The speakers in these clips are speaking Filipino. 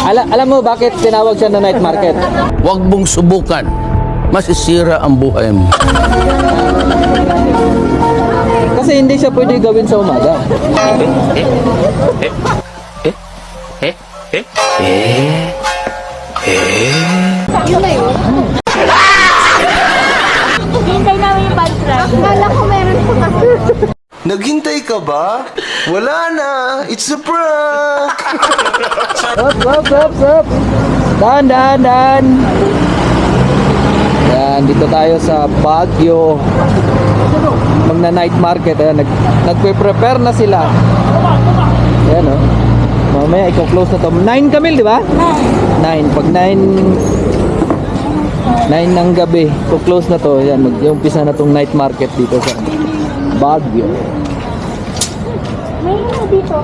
Alam mo bakit tinawag siya na night market? Huwag mong subukan. Masisira ang buhay mo. Kasi hindi siya pwede gawin sa umaga. Hintay namin yung bike ride. Akala ko meron pa kasi. Naghintay ka ba? Wala na! It's a prank! Up. Dan. Yan, dito tayo sa Baguio. Magna-night market. Ayan, nagpe-prepare na sila. Ayan, oh. Mamaya, i-close na to. 9 Camille, di ba? 9. Pag 9 ng gabi, close na to. Ayan, mag-umpisa na tong night market dito sa Baguio. May ano dito.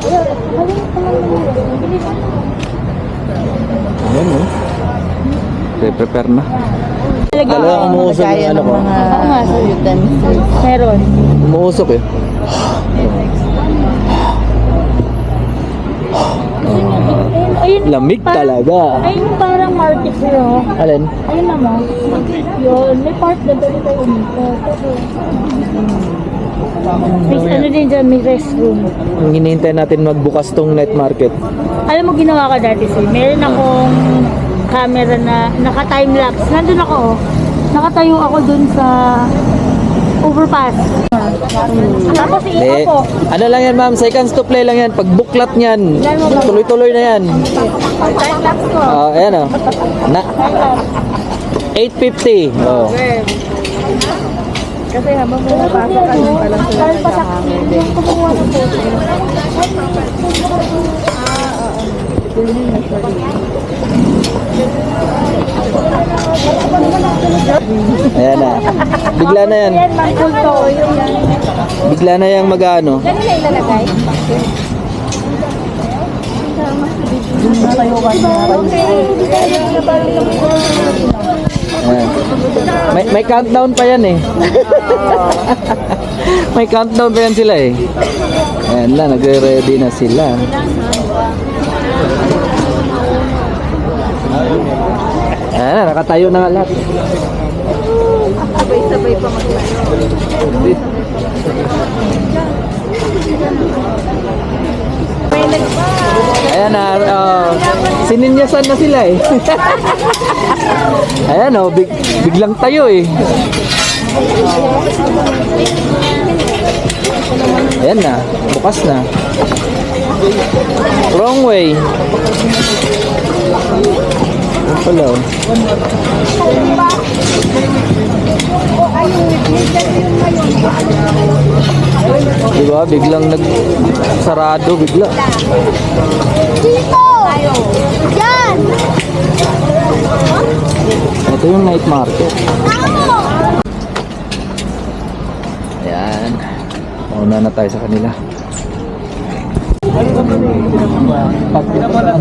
Ayan, oh. Prepare na. Talaga umuusok yung ano ko. Oo nga, sa utensils. Meron. Umuusok eh. Ayun, Lamig talaga. Ayun yung parang market yun. Alin? Ayun naman. Yun, may part na dali tayo umito. May ano din dyan, may restroom. Ang hinihintay natin magbukas tong night market. Alam mo ginawa ko dati sir, meron akong camera na naka-timelapse. Nandun ako, oh. Nakatayo ako dun sa overpass. Tapos Eh, ako. ano lang yan ma'am, seconds to play lang yan. Pag buklat niyan, tuloy-tuloy na yan. Timelapse ko. Ayan o. 850. Oh. Kasi habang pumapasok ka nun palang sa hangin. Yung kumuha ng photo. Ayan na. Bigla na yan. Yan, magpulto. Bigla na yung mag-ano. Ganun na ilalagay? Ayan. May countdown pa yan eh. May countdown pa yan sila eh. Ayan na, nagre-ready na sila. Ayan na, nakatayo na nga lahat. Sabay-sabay pa maglayo. Ayan na, sininyasan na sila eh. Ayan o, biglang tayo eh. Ayan na, bukas na. Wrong way. Ayan pala oh. Diba, biglang nagsarado bigla. Dito! Yan! Ito yung night market. Ayan. Mauna na tayo sa kanila. Pag ano na